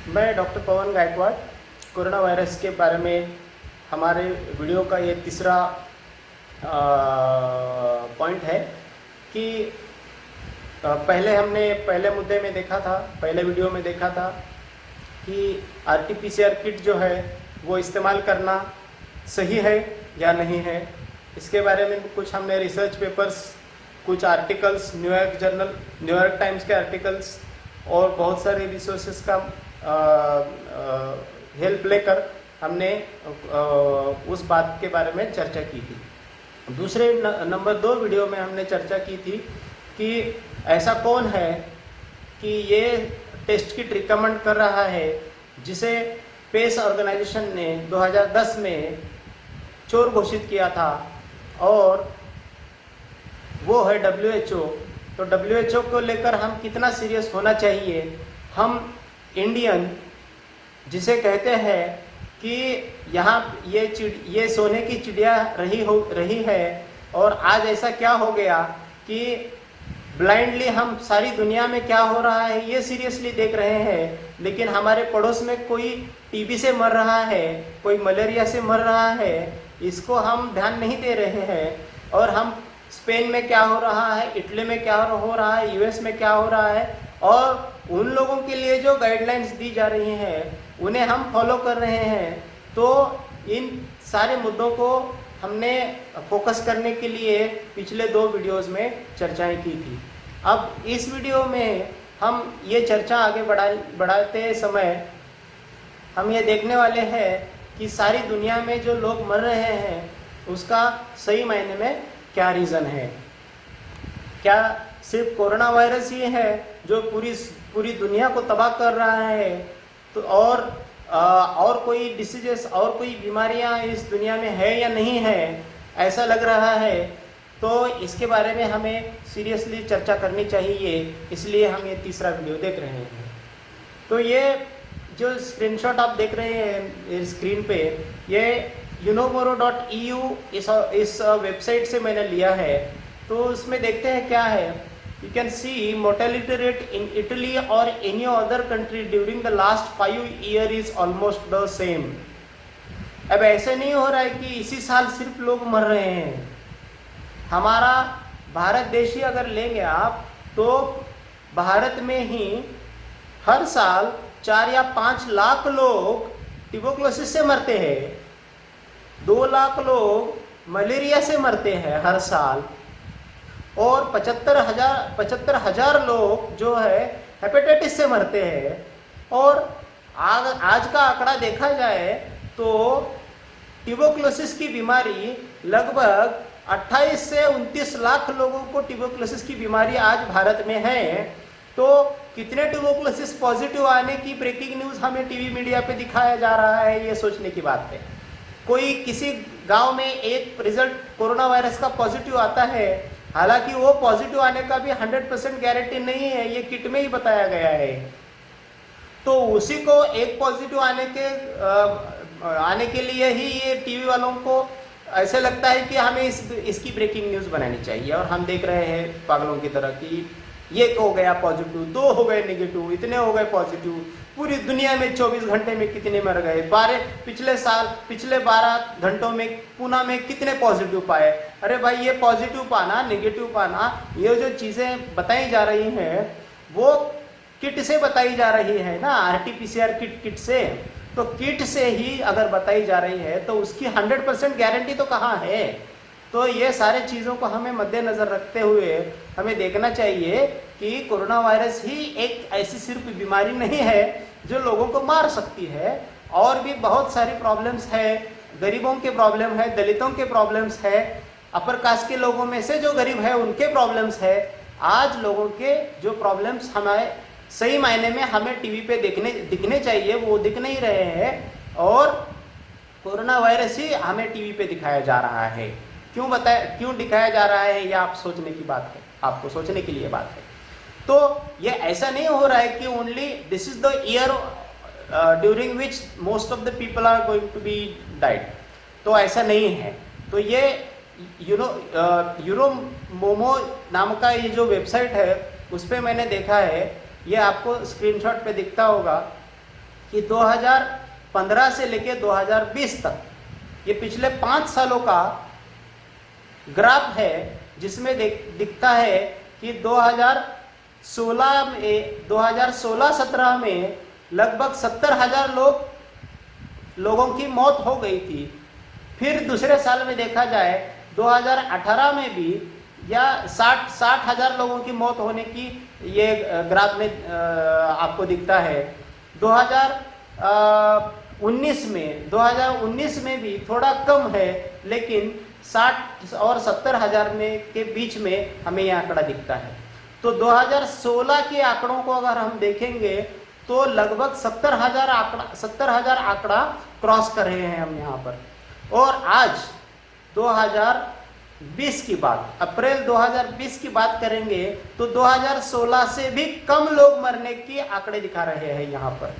मैं डॉक्टर पवन Gaekwad. Corona virus के बारे में हमारे वीडियो का ये तीसरा पॉइंट है कि पहले मुद्दे में देखा था, पहले वीडियो में देखा था कि RT-PCR किट जो है वो इस्तेमाल करना सही है या नहीं है। इसके बारे में कुछ हमने रिसर्च पेपर्स, कुछ आर्टिकल्स, न्यूयॉर्क टाइम्स के आर्टिकल्स और बहुत सारे रिसोर्सेज का हेल्प लेकर हमने उस बात के बारे में चर्चा की थी। दूसरे नंबर 2 वीडियो में हमने चर्चा की थी कि ऐसा कौन है कि ये टेस्ट किट रिकमेंड कर रहा है जिसे पेस ऑर्गेनाइजेशन ने 2010 में चोर घोषित किया था, और वो है WHO। तो WHO को लेकर हम कितना सीरियस होना चाहिए। हम इंडियन जिसे कहते हैं कि यहाँ ये सोने की चिड़िया रही है, और आज ऐसा क्या हो गया कि ब्लाइंडली हम सारी दुनिया में क्या हो रहा है ये सीरियसली देख रहे हैं, लेकिन हमारे पड़ोस में कोई टीबी से मर रहा है, कोई मलेरिया से मर रहा है, इसको हम ध्यान नहीं दे रहे हैं। और हम स्पेन में क्या हो रहा है, इटली में क्या हो रहा है, US में क्या हो रहा है, और उन लोगों के लिए जो गाइडलाइंस दी जा रही हैं उन्हें हम फॉलो कर रहे हैं। तो इन सारे मुद्दों को हमने फोकस करने के लिए पिछले 2 वीडियोस में चर्चाएं की थी। अब इस वीडियो में हम ये चर्चा आगे बढ़ाते समय हम ये देखने वाले हैं कि सारी दुनिया में जो लोग मर रहे हैं उसका सही मायने में क्या रीज़न है। क्या सिर्फ कोरोना वायरस ही है जो पूरी दुनिया को तबाह कर रहा है, तो और कोई डिसीजेस और कोई बीमारियां इस दुनिया में है या नहीं है, ऐसा लग रहा है। तो इसके बारे में हमें सीरियसली चर्चा करनी चाहिए, इसलिए हम ये तीसरा वीडियो देख रहे हैं। तो ये जो स्क्रीनशॉट आप देख रहे हैं स्क्रीन पे, ये unomoro.eu इस वेबसाइट से मैंने लिया है। तो उसमें देखते हैं क्या है। You can see mortality rate in Italy or any other country during the last 5 years is almost the same। अब ऐसे नहीं हो रहा है कि इसी साल सिर्फ लोग मर रहे हैं। हमारा भारत देश ही अगर लेंगे आप, तो भारत में ही हर साल 4 या 5 लाख लोग ट्यूबरकुलोसिस से मरते हैं, 2 लाख लोग मलेरिया से मरते हैं हर साल, और 75,000 लोग जो है हेपेटाइटिस से मरते हैं। और आज का आंकड़ा देखा जाए तो ट्यूबरकुलोसिस की बीमारी लगभग 28 से 29 लाख लोगों को ट्यूबरकुलोसिस की बीमारी आज भारत में है। तो कितने ट्यूबरकुलोसिस पॉजिटिव आने की ब्रेकिंग न्यूज़ हमें टीवी मीडिया पे दिखाया जा रहा है, ये सोचने की बात है। कोई किसी गांव में एक रिजल्ट कोरोना वायरस का पॉजिटिव आता है, हालांकि वो पॉजिटिव आने का भी 100% गारंटी नहीं है, ये किट में ही बताया गया है। तो उसी को एक पॉजिटिव आने के लिए ही ये टीवी वालों को ऐसे लगता है कि हमें इसकी ब्रेकिंग न्यूज़ बनानी चाहिए, और हम देख रहे हैं पागलों की तरह कि ये हो गया पॉजिटिव, 2 हो गए नेगेटिव, इतने हो गए पॉजिटिव। पूरी दुनिया में 24 घंटे में कितने मर गए, पिछले 12 घंटों में पुणे में कितने पॉजिटिव पाए। अरे भाई, ये पॉजिटिव पाना, नेगेटिव पाना, ये जो चीज़ें बताई जा रही हैं वो किट से बताई जा रही है ना, RT-PCR किट से। तो किट से ही अगर बताई जा रही है तो उसकी 100% गारंटी तो कहाँ है। तो ये सारे चीज़ों को हमें मद्देनज़र रखते हुए हमें देखना चाहिए कि कोरोना वायरस ही एक ऐसी सिर्फ बीमारी नहीं है जो लोगों को मार सकती है, और भी बहुत सारी प्रॉब्लम्स है। गरीबों के प्रॉब्लम है, दलितों के प्रॉब्लम्स है, अपर कास्ट के लोगों में से जो गरीब है उनके प्रॉब्लम्स है। आज लोगों के जो प्रॉब्लम्स हमें सही मायने में हमें टीवी पे दिखने चाहिए, वो दिख नहीं रहे हैं, और कोरोना वायरस ही हमें टीवी पे दिखाया जा रहा है। क्यों दिखाया जा रहा है, ये आप सोचने की बात है, आपको सोचने के लिए बात है। तो ये ऐसा नहीं हो रहा है कि only this is the year during which most of the people are going to be died, तो ऐसा नहीं है। तो ये यूरोमोमो नाम का ये जो वेबसाइट है उस पर मैंने देखा है, ये आपको स्क्रीनशॉट पे दिखता होगा कि 2015 से लेकर 2020 तक, ये पिछले 5 सालों का ग्राफ है, जिसमें दिखता है कि 2016-17 में लगभग 70,000 लोगों की मौत हो गई थी। फिर दूसरे साल में देखा जाए 2018 में भी या 60,000 लोगों की मौत होने की ये ग्राफ में आपको दिखता है। 2019 में भी थोड़ा कम है, लेकिन 60 और 70,000 के बीच में हमें यह आंकड़ा दिखता है। तो 2016 के आंकड़ों को अगर हम देखेंगे तो लगभग 70,000 आंकड़ा क्रॉस कर रहे हैं हम यहाँ पर। और आज 2020 की बात, अप्रैल 2020 की बात करेंगे तो 2016 से भी कम लोग मरने की आंकड़े दिखा रहे हैं यहाँ पर।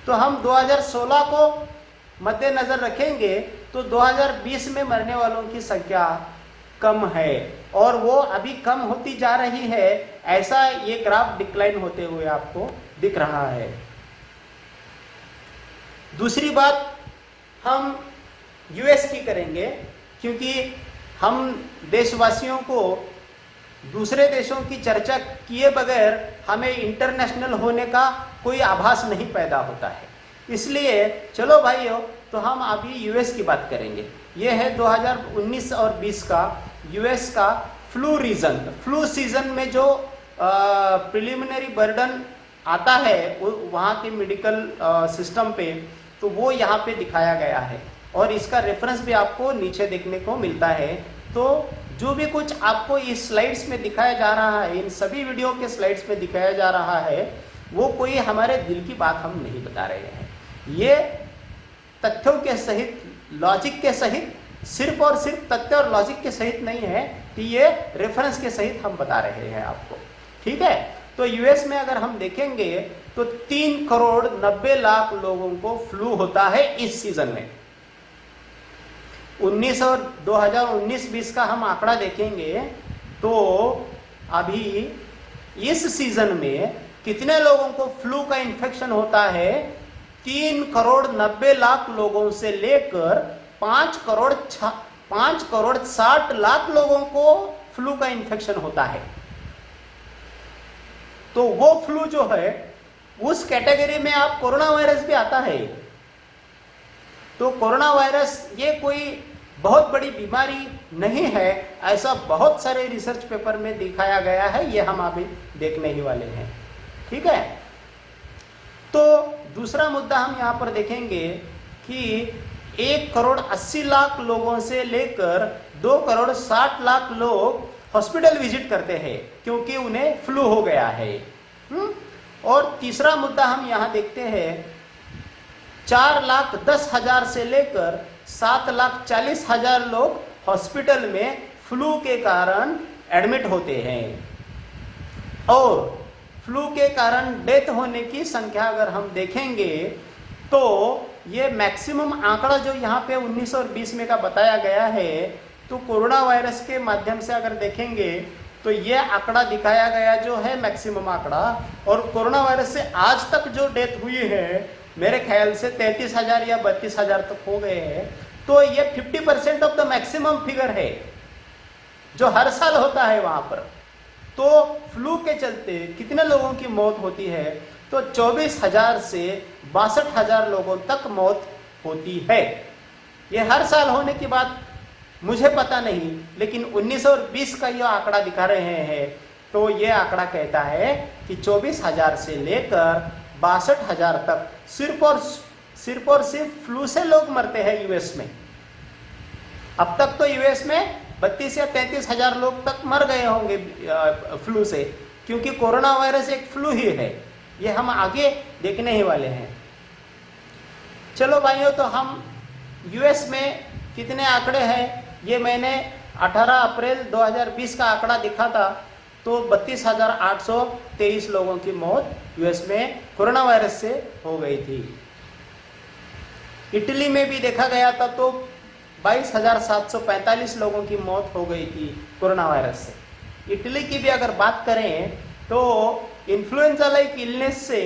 तो हम 2016 को मद्देनजर रखेंगे तो 2020 में मरने वालों की संख्या कम है, और वो अभी कम होती जा रही है, ऐसा ये ग्राफ डिक्लाइन होते हुए आपको दिख रहा है। दूसरी बात हम यूएस की करेंगे, क्योंकि हम देशवासियों को दूसरे देशों की चर्चा किए बगैर हमें इंटरनेशनल होने का कोई आभास नहीं पैदा होता है। इसलिए चलो भाइयों, तो हम अभी यूएस की बात करेंगे। ये है 2019 और 20 का यूएस का फ्लू सीजन में जो प्रिलिमिनरी बर्डन आता है वहाँ के मेडिकल सिस्टम पे, तो वो यहाँ पे दिखाया गया है, और इसका रेफरेंस भी आपको नीचे देखने को मिलता है। तो जो भी कुछ आपको इस स्लाइड्स में दिखाया जा रहा है, इन सभी वीडियो के स्लाइड्स में दिखाया जा रहा है, वो कोई हमारे दिल की बात हम नहीं बता रहे हैं। ये तथ्यों के सहित, लॉजिक के सहित, सिर्फ और सिर्फ तथ्य और लॉजिक के सहित नहीं है कि ये रेफरेंस के सहित हम बता रहे हैं आपको, ठीक है। तो यूएस में अगर हम देखेंगे तो 3,90,00,000 लोगों को फ्लू होता है इस सीजन में। 19 और 2019-20 का हम आंकड़ा देखेंगे तो अभी इस सीजन में कितने लोगों को फ्लू का इन्फेक्शन होता है? 3,90,00,000 लोगों से लेकर 5,60,00,000 लोगों को फ्लू का इन्फेक्शन होता है। तो वो फ्लू जो है उस कैटेगरी में आप कोरोना वायरस भी आता है। तो कोरोना वायरस ये कोई बहुत बड़ी बीमारी नहीं है, ऐसा बहुत सारे रिसर्च पेपर में दिखाया गया है, ये हम अभी देखने ही वाले हैं, ठीक है। तो दूसरा मुद्दा हम यहाँ पर देखेंगे कि 1,80,00,000 लोगों से लेकर 2,60,00,000 लोग हॉस्पिटल विजिट करते हैं क्योंकि उन्हें फ्लू हो गया है। और तीसरा मुद्दा हम यहाँ देखते हैं 4,10,000 से लेकर 7,40,000 लोग हॉस्पिटल में फ्लू के कारण एडमिट होते हैं। और फ्लू के कारण डेथ होने की संख्या अगर हम देखेंगे तो ये मैक्सिमम आंकड़ा जो यहाँ पे 19 और 20 में का बताया गया है, तो कोरोना वायरस के माध्यम से अगर देखेंगे तो ये आंकड़ा दिखाया गया जो है मैक्सिमम आंकड़ा। और कोरोना वायरस से आज तक जो डेथ हुई है मेरे ख्याल से 33,000 या 32,000 तक हो गए हैं। तो ये 50% ऑफ द मैक्सिमम फिगर है जो हर साल होता है वहां पर। तो फ्लू के चलते कितने लोगों की मौत होती है? तो 24,000 से 62,000 लोगों तक मौत होती है। ये हर साल होने की बात मुझे पता नहीं, लेकिन 19 और 20 का ये आंकड़ा दिखा रहे हैं। तो ये आंकड़ा कहता है कि 24,000 से लेकर 62,000 तक सिर्फ और सिर्फ फ्लू से लोग मरते हैं यूएस में। अब तक तो यूएस में 32 या 33,000 लोग तक मर गए होंगे फ्लू से, क्योंकि कोरोना वायरस एक फ्लू ही है। ये हम आगे देखने ही वाले हैं। चलो भाइयों, तो हम यूएस में कितने आंकड़े हैं ये मैंने 18 अप्रैल 2020 का आंकड़ा दिखा था। तो 32,823 लोगों की मौत यूएस में कोरोना वायरस से हो गई थी। इटली में भी देखा गया था तो 22,745 लोगों की मौत हो गई थी कोरोना वायरस से। इटली की भी अगर बात करें तो इन्फ्लुएंजा लाइक इलनेस से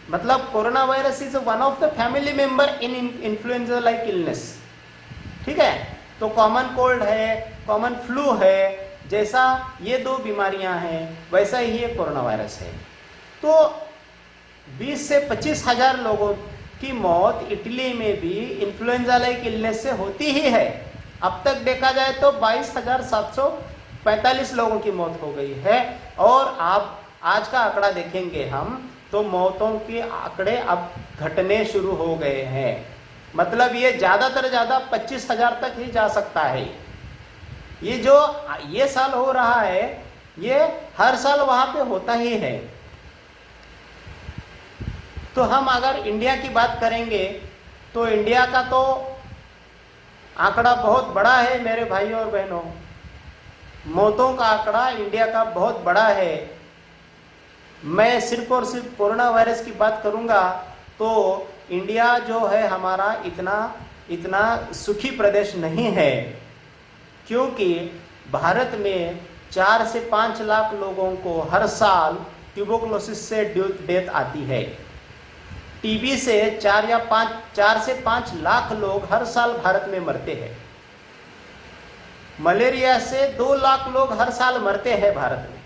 मतलब corona virus is one of the family member in influenza like illness, ठीक है। तो कॉमन कोल्ड है, कॉमन फ्लू है, जैसा ये दो बीमारियां हैं वैसा ही ये कोरोना वायरस है। तो 20 से 25,000 लोगों की मौत इटली में भी इन्फ्लुएंजा लाइक इलनेस से होती ही है। अब तक देखा जाए तो 22,745 लोगों की मौत हो गई है। और आप आज का आंकड़ा देखेंगे हम तो मौतों के आंकड़े अब घटने शुरू हो गए हैं। मतलब ये ज़्यादातर ज़्यादा 25,000 तक ही जा सकता है। ये जो ये साल हो रहा है ये हर साल वहाँ पे होता ही है। तो हम अगर इंडिया की बात करेंगे तो इंडिया का तो आंकड़ा बहुत बड़ा है मेरे भाइयों और बहनों। मौतों का आंकड़ा इंडिया का बहुत बड़ा है। मैं सिर्फ और सिर्फ कोरोना वायरस की बात करूंगा तो इंडिया जो है हमारा इतना सुखी प्रदेश नहीं है, क्योंकि भारत में 4 से 5 लाख लोगों को हर साल ट्यूबरकुलोसिस से डेथ आती है। टीबी से 4 से 5 लाख लोग हर साल भारत में मरते हैं। मलेरिया से 2 लाख लोग हर साल मरते हैं भारत में।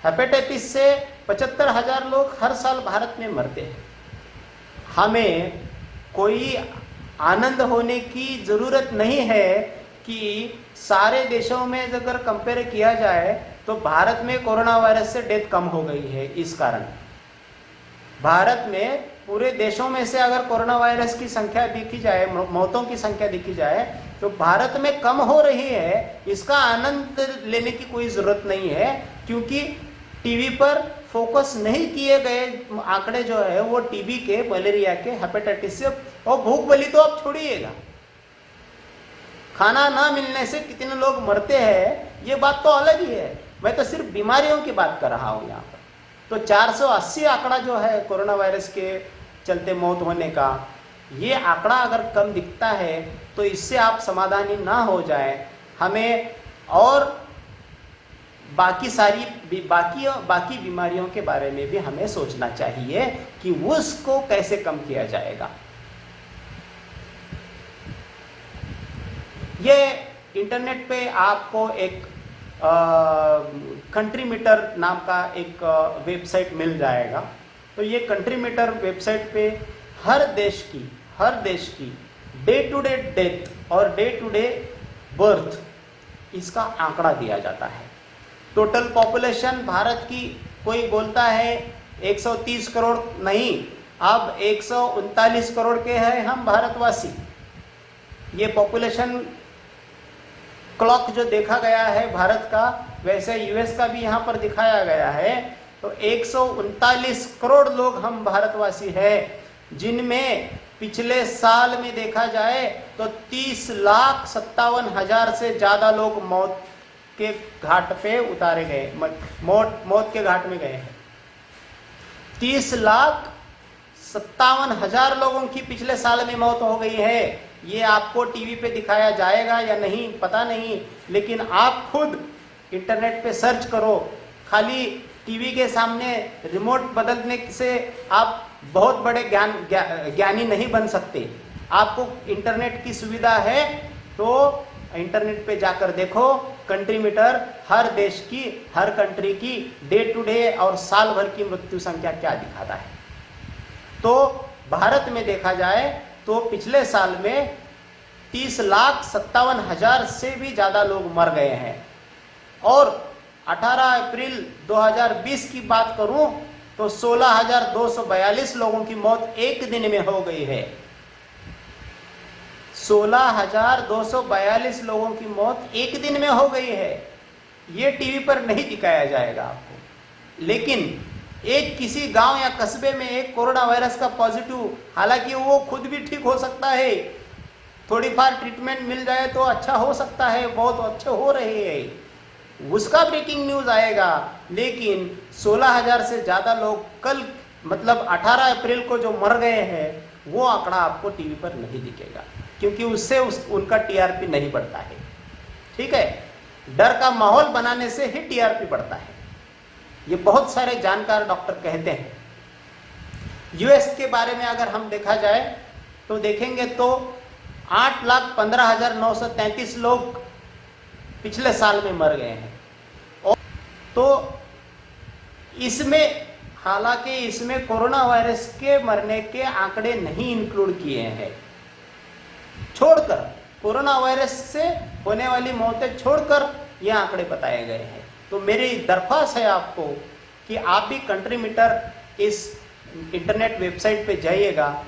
हेपेटाइटिस से 75,000 लोग हर साल भारत में मरते हैं। हमें कोई आनंद होने की ज़रूरत नहीं है कि सारे देशों में अगर कंपेयर किया जाए तो भारत में कोरोना वायरस से डेथ कम हो गई है। इस कारण भारत में पूरे देशों में से अगर कोरोना वायरस की संख्या देखी जाए, मौतों की संख्या देखी जाए तो भारत में कम हो रही है। इसका आनंद लेने की कोई ज़रूरत नहीं है, क्योंकि टीवी पर फोकस नहीं किए गए आंकड़े जो है वो टीबी के, मलेरिया के, हेपेटाइटिस से और भूख बली तो आप छोड़िएगा। खाना ना मिलने से कितने लोग मरते हैं ये बात तो अलग ही है। मैं तो सिर्फ बीमारियों की बात कर रहा हूँ यहाँ पर। तो 480 आंकड़ा जो है कोरोना वायरस के चलते मौत होने का, ये आंकड़ा अगर कम दिखता है तो इससे आप समाधानी ना हो जाए। हमें और बाकी बीमारियों के बारे में भी हमें सोचना चाहिए कि उसको कैसे कम किया जाएगा। ये इंटरनेट पे आपको एक कंट्री मीटर नाम का एक वेबसाइट मिल जाएगा। तो ये कंट्री मीटर वेबसाइट पे हर देश की डे टू डे डेथ और डे टू डे बर्थ इसका आंकड़ा दिया जाता है। टोटल पॉपुलेशन भारत की कोई बोलता है 130 करोड़, नहीं, अब 139 करोड़ के हैं हम भारतवासी। ये पॉपुलेशन क्लॉक जो देखा गया है भारत का, वैसे यूएस का भी यहाँ पर दिखाया गया है। तो 139 करोड़ लोग हम भारतवासी हैं, जिनमें पिछले साल में देखा जाए तो 30,57,000 से ज़्यादा लोग मौत के घाट पे उतारे गए, मौत के घाट में गए हैं। 30,57,000 लोगों की पिछले साल में मौत हो गई है। ये आपको टीवी पे दिखाया जाएगा या नहीं पता नहीं, लेकिन आप खुद इंटरनेट पे सर्च करो। खाली टीवी के सामने रिमोट बदलने से आप बहुत बड़े ज्ञानी नहीं बन सकते। आपको इंटरनेट की सुविधा है तो इंटरनेट पे जाकर देखो, कंट्री मीटर हर देश की, हर कंट्री की डे टू डे और साल भर की मृत्यु संख्या क्या दिखाता है। तो भारत में देखा जाए तो पिछले साल में 30,57,000 से भी ज़्यादा लोग मर गए हैं। और 18 अप्रैल 2020 की बात करूं तो 16,242 लोगों की मौत एक दिन में हो गई है। 16,242 लोगों की मौत एक दिन में हो गई है। ये टीवी पर नहीं दिखाया जाएगा आपको, लेकिन एक किसी गांव या कस्बे में एक कोरोना वायरस का पॉजिटिव, हालांकि वो खुद भी ठीक हो सकता है, थोड़ी बार ट्रीटमेंट मिल जाए तो अच्छा हो सकता है, बहुत अच्छे हो रहे हैं, उसका ब्रेकिंग न्यूज़ आएगा। लेकिन 16,000 से ज़्यादा लोग कल मतलब 18 अप्रैल को जो मर गए हैं वो आंकड़ा आपको टीवी पर नहीं दिखेगा, क्योंकि उससे उनका टीआरपी नहीं बढ़ता है। ठीक है, डर का माहौल बनाने से ही टीआरपी बढ़ता है, ये बहुत सारे जानकार डॉक्टर कहते हैं। यूएस के बारे में अगर हम देखा जाए तो देखेंगे तो 8,15,933 लोग पिछले साल में मर गए हैं। और तो इसमें, हालांकि इसमें कोरोना वायरस के मरने के आंकड़े नहीं इंक्लूड किए हैं, छोड़कर कोरोना वायरस से होने वाली मौतें छोड़कर ये आंकड़े बताए गए हैं। तो मेरी दरख्वास्त है आपको कि आप भी कंट्री मीटर इस इंटरनेट वेबसाइट पे जाइएगा